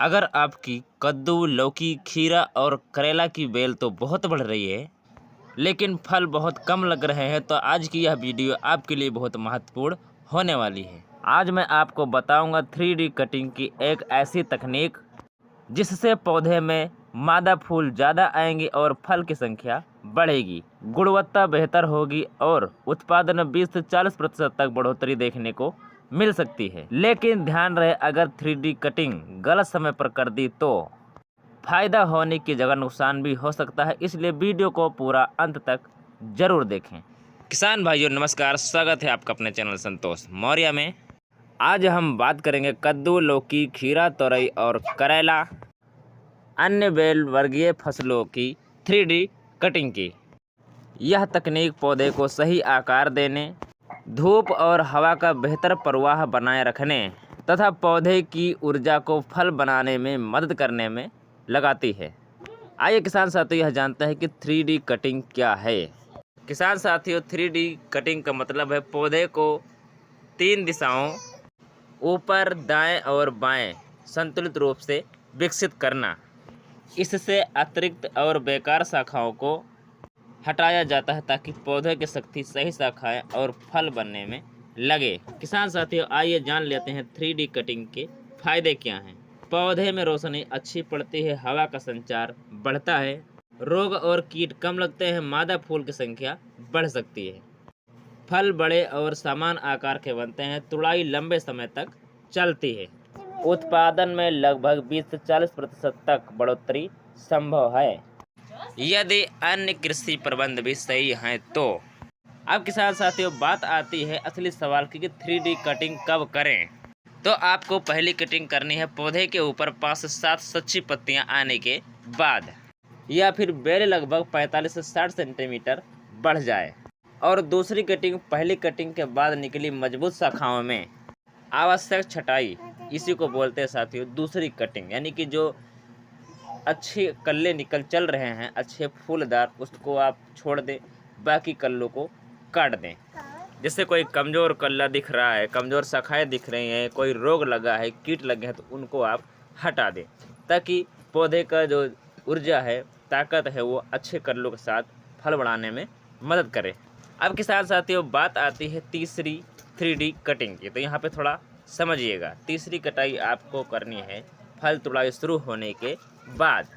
अगर आपकी कद्दू, लौकी, खीरा और करेला की बेल तो बहुत बढ़ रही है, लेकिन फल बहुत कम लग रहे हैं, तो आज की यह वीडियो आपके लिए बहुत महत्वपूर्ण होने वाली है। आज मैं आपको बताऊंगा 3D कटिंग की एक ऐसी तकनीक जिससे पौधे में मादा फूल ज़्यादा आएंगे और फल की संख्या बढ़ेगी, गुणवत्ता बेहतर होगी और उत्पादन में 20 से 40% तक बढ़ोतरी देखने को मिल सकती है। लेकिन ध्यान रहे, अगर 3D कटिंग गलत समय पर कर दी तो फायदा होने की जगह नुकसान भी हो सकता है, इसलिए वीडियो को पूरा अंत तक जरूर देखें। किसान भाइयों नमस्कार, स्वागत है आपका अपने चैनल संतोष मौर्य में। आज हम बात करेंगे कद्दू, लौकी, खीरा, तोरई और करेला अन्य बेल वर्गीय फसलों की 3D कटिंग की। यह तकनीक पौधे को सही आकार देने, धूप और हवा का बेहतर प्रवाह बनाए रखने तथा पौधे की ऊर्जा को फल बनाने में मदद करने में लगाती है। आइए किसान साथियों यह जानते हैं कि 3D कटिंग क्या है। किसान साथियों, 3D कटिंग का मतलब है पौधे को 3 दिशाओं ऊपर, दाएं और बाएं संतुलित रूप से विकसित करना। इससे अतिरिक्त और बेकार शाखाओं को हटाया जाता है ताकि पौधे की शक्ति सही शाखाएं और फल बनने में लगे। किसान साथियों, आइए जान लेते हैं 3D कटिंग के फायदे क्या हैं। पौधे में रोशनी अच्छी पड़ती है, हवा का संचार बढ़ता है, रोग और कीट कम लगते हैं, मादा फूल की संख्या बढ़ सकती है, फल बड़े और समान आकार के बनते हैं, तुड़ाई लंबे समय तक चलती है, उत्पादन में लगभग 20 से 40% तक बढ़ोतरी संभव है यदि अन्य कृषि प्रबंध भी सही हैं तो। अब किसान साथियों बात आती है असली सवाल की कि 3D कटिंग कब करें। तो आपको पहली कटिंग करनी है पौधे के ऊपर 5 से 7 सच्ची पत्तियां आने के बाद, या फिर बेल लगभग 45 से 60 सेंटीमीटर बढ़ जाए। और दूसरी कटिंग पहली कटिंग के बाद निकली मजबूत शाखाओं में आवश्यक छटाई, इसी को बोलते हैं साथियों दूसरी कटिंग। यानी कि जो अच्छे कल्ले निकल चल रहे हैं, अच्छे फूलदार, उसको आप छोड़ दें, बाकी कल्लों को काट दें। जैसे कोई कमज़ोर कल्ला दिख रहा है, कमज़ोर शाखाएं दिख रही हैं, कोई रोग लगा है, कीट लगे हैं, तो उनको आप हटा दें ताकि पौधे का जो ऊर्जा है, ताकत है, वो अच्छे कल्लों के साथ फल बढ़ाने में मदद करे। अब किसान साथियों बात आती है तीसरी 3D कटिंग की। तो यहाँ पे थोड़ा समझिएगा। तीसरी कटाई आपको करनी है फल तुड़ाई शुरू होने के बाद।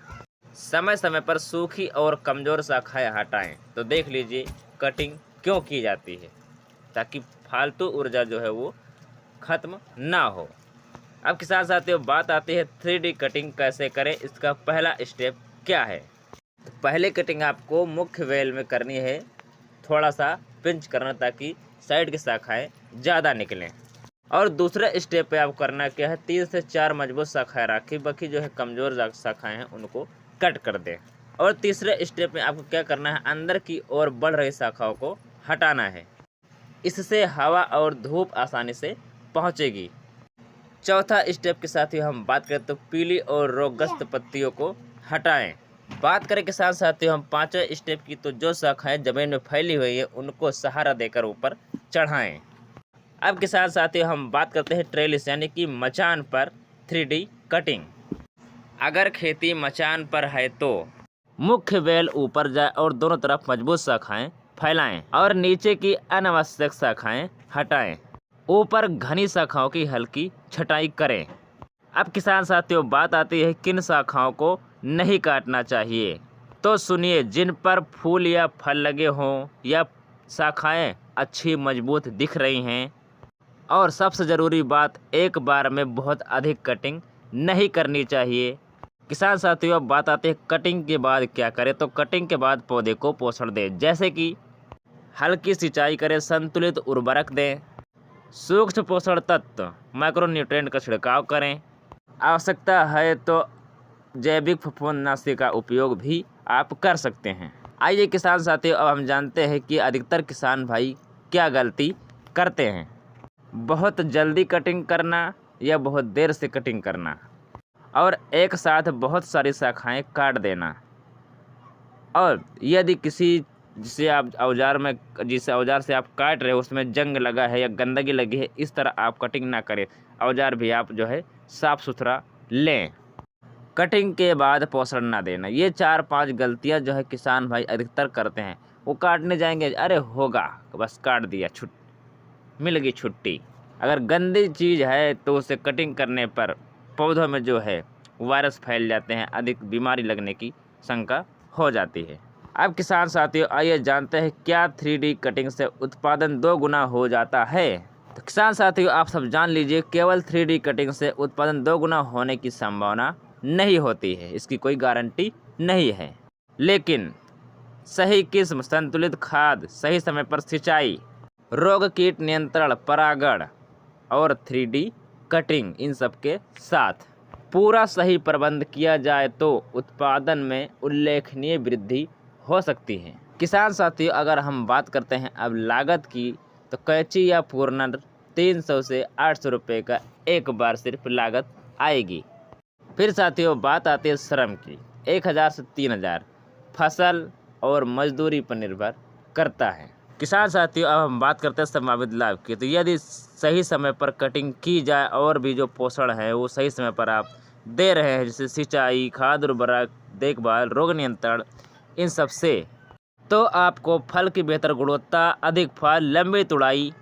समय समय पर सूखी और कमज़ोर शाखाएं हटाएं। तो देख लीजिए कटिंग क्यों की जाती है, ताकि फालतू ऊर्जा जो है वो ख़त्म ना हो। अब किसान साथियों बात आती है 3D कटिंग कैसे करें, इसका पहला स्टेप क्या है। तो पहले कटिंग आपको मुख्य वेल में करनी है, थोड़ा सा पिंच करना ताकि साइड की शाखाएं ज़्यादा निकलें। और दूसरे स्टेप पे आप करना क्या है, 3 से 4 मजबूत शाखाएं रखी, बाकी जो है कमज़ोर शाखाएं हैं उनको कट कर दें। और तीसरे स्टेप में आपको क्या करना है, अंदर की ओर बढ़ रही शाखाओं को हटाना है, इससे हवा और धूप आसानी से पहुंचेगी। चौथा स्टेप के साथ ही हम बात करें तो पीली और रोगग्रस्त पत्तियों को हटाएं। बात करें किसान साथियों हम पांचवें स्टेप की, तो जो शाखाएं जमीन में फैली हुई है उनको सहारा देकर ऊपर चढ़ाएं। अब किसान साथियों हम बात करते हैं ट्रेलिस यानी कि मचान पर 3D कटिंग। अगर खेती मचान पर है तो मुख्य बेल ऊपर जाए और दोनों तरफ मजबूत शाखाएं फैलाएं और नीचे की अनावश्यक शाखाएं हटाएं। ऊपर घनी शाखाओं की हल्की छटाई करें। अब किसान साथियों बात आती है किन शाखाओं को नहीं काटना चाहिए। तो सुनिए, जिन पर फूल या फल लगे हों या शाखाएं अच्छी मजबूत दिख रही हैं, और सबसे ज़रूरी बात, एक बार में बहुत अधिक कटिंग नहीं करनी चाहिए। किसान साथियों अब बात आती है कटिंग के बाद क्या करें। तो कटिंग के बाद पौधे को पोषण दें, जैसे कि हल्की सिंचाई करें, संतुलित उर्वरक दें, सूक्ष्म पोषण तत्व माइक्रोन्यूट्रिएंट का छिड़काव करें, आवश्यकता है तो जैविक फफूंदनाशी का उपयोग भी आप कर सकते हैं। आइए किसान साथियों अब हम जानते हैं कि अधिकतर किसान भाई क्या गलती करते हैं। बहुत जल्दी कटिंग करना या बहुत देर से कटिंग करना, और एक साथ बहुत सारी शाखाएं काट देना। और यदि जिस औजार से आप काट रहे हो उसमें जंग लगा है या गंदगी लगी है, इस तरह आप कटिंग ना करें। औजार भी आप जो है साफ़ सुथरा लें। कटिंग के बाद पोषण ना देना, ये 4-5 गलतियां जो है किसान भाई अधिकतर करते हैं। वो काटने जाएंगे, अरे होगा, बस काट दिया, मिल गई छुट्टी। अगर गंदी चीज़ है तो उसे कटिंग करने पर पौधों में जो है वायरस फैल जाते हैं, अधिक बीमारी लगने की शंका हो जाती है। अब किसान साथियों आइए जानते हैं क्या 3D कटिंग से उत्पादन 2 गुना हो जाता है। तो किसान साथियों आप सब जान लीजिए, केवल 3D कटिंग से उत्पादन 2 गुना होने की संभावना नहीं होती है, इसकी कोई गारंटी नहीं है। लेकिन सही किस्म, संतुलित खाद, सही समय पर सिंचाई, रोग कीट नियंत्रण, परागण और 3D कटिंग, इन सब के साथ पूरा सही प्रबंध किया जाए तो उत्पादन में उल्लेखनीय वृद्धि हो सकती है। किसान साथियों अगर हम बात करते हैं अब लागत की, तो कैंची या पूर्णर 300 से 800 रुपये का एक बार सिर्फ लागत आएगी। फिर साथियों बात आती है श्रम की, 1000 से 3000 फसल और मजदूरी पर निर्भर करता है। किसान साथियों अब हम बात करते हैं संभावित लाभ की, तो यदि सही समय पर कटिंग की जाए और भी जो पोषण है वो सही समय पर आप दे रहे हैं, जैसे सिंचाई, खाद, उर्वरक, देखभाल, रोग नियंत्रण, इन सब से, तो आपको फल की बेहतर गुणवत्ता, अधिक फल, लंबी तुड़ाई,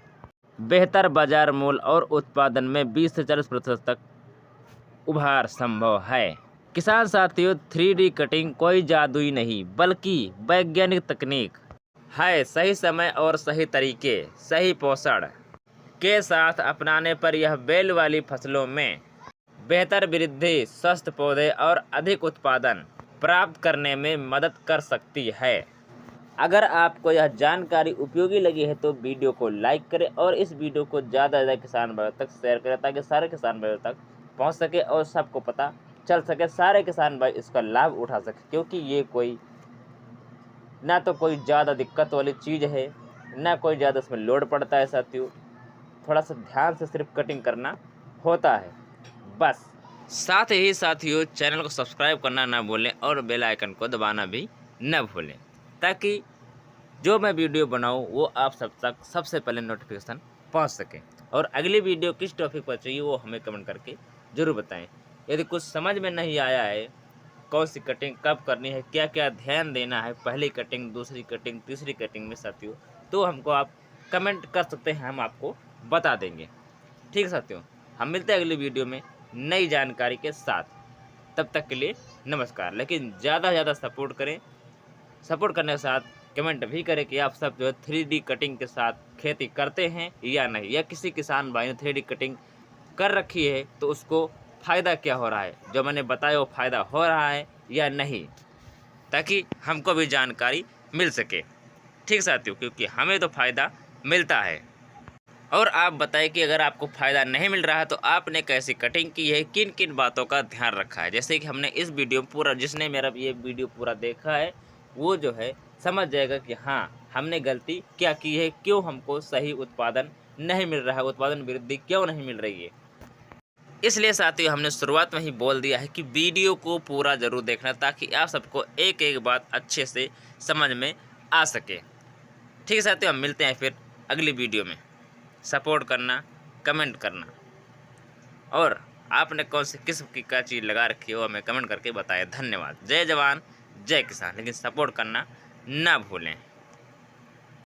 बेहतर बाजार मूल्य और उत्पादन में 20 से 40% तक उभार संभव है। किसान साथियों 3D कटिंग कोई जादुई नहीं बल्कि वैज्ञानिक तकनीक है। सही समय और सही तरीके, सही पोषण के साथ अपनाने पर यह बेल वाली फसलों में बेहतर वृद्धि, स्वस्थ पौधे और अधिक उत्पादन प्राप्त करने में मदद कर सकती है। अगर आपको यह जानकारी उपयोगी लगी है तो वीडियो को लाइक करें और इस वीडियो को ज़्यादा से ज़्यादा किसान भाइयों तक शेयर करें, ताकि सारे किसान भाइयों तक पहुंच सके और सबको पता चल सके, सारे किसान भाई इसका लाभ उठा सके। क्योंकि ये कोई ना तो कोई ज़्यादा दिक्कत वाली चीज़ है, ना कोई ज़्यादा इसमें लोड पड़ता है साथियों, थोड़ा सा ध्यान से सिर्फ कटिंग करना होता है बस। साथ ही साथियों चैनल को सब्सक्राइब करना ना भूलें और बेल आइकन को दबाना भी न भूलें, ताकि जो मैं वीडियो बनाऊं वो आप सब तक सबसे पहले नोटिफिकेशन पहुंच सके। और अगली वीडियो किस टॉपिक पर चाहिए वो हमें कमेंट करके ज़रूर बताएं। यदि कुछ समझ में नहीं आया है, कौन सी कटिंग कब करनी है, क्या क्या ध्यान देना है, पहली कटिंग, दूसरी कटिंग, तीसरी कटिंग में साथियों, तो हमको आप कमेंट कर सकते हैं, हम आपको बता देंगे। ठीक है साथियों, हम मिलते हैं अगली वीडियो में नई जानकारी के साथ। तब तक के लिए नमस्कार। लेकिन ज़्यादा से ज़्यादा सपोर्ट करें, सपोर्ट करने के साथ कमेंट भी करें कि आप सब जो है 3D कटिंग के साथ खेती करते हैं या नहीं, या किसी किसान भाई ने 3D कटिंग कर रखी है तो उसको फ़ायदा क्या हो रहा है, जो मैंने बताया वो फ़ायदा हो रहा है या नहीं, ताकि हमको भी जानकारी मिल सके। ठीक साथियों, क्योंकि हमें तो फ़ायदा मिलता है। और आप बताएं कि अगर आपको फ़ायदा नहीं मिल रहा है तो आपने कैसी कटिंग की है, किन किन बातों का ध्यान रखा है। जैसे कि हमने इस वीडियो पूरा, जिसने मेरा ये वीडियो पूरा देखा है वो जो है समझ जाएगा कि हाँ हमने गलती क्या की है, क्यों हमको सही उत्पादन नहीं मिल रहा है, उत्पादन वृद्धि क्यों नहीं मिल रही है। इसलिए साथियों हमने शुरुआत में ही बोल दिया है कि वीडियो को पूरा ज़रूर देखना, ताकि आप सबको एक एक बात अच्छे से समझ में आ सके। ठीक है साथियों, हम मिलते हैं फिर अगली वीडियो में। सपोर्ट करना, कमेंट करना, और आपने कौन सी किस्म की क्या चीज़ लगा रखी हो हमें कमेंट करके बताएं। धन्यवाद। जय जवान जय किसान, लेकिन सपोर्ट करना ना भूलें।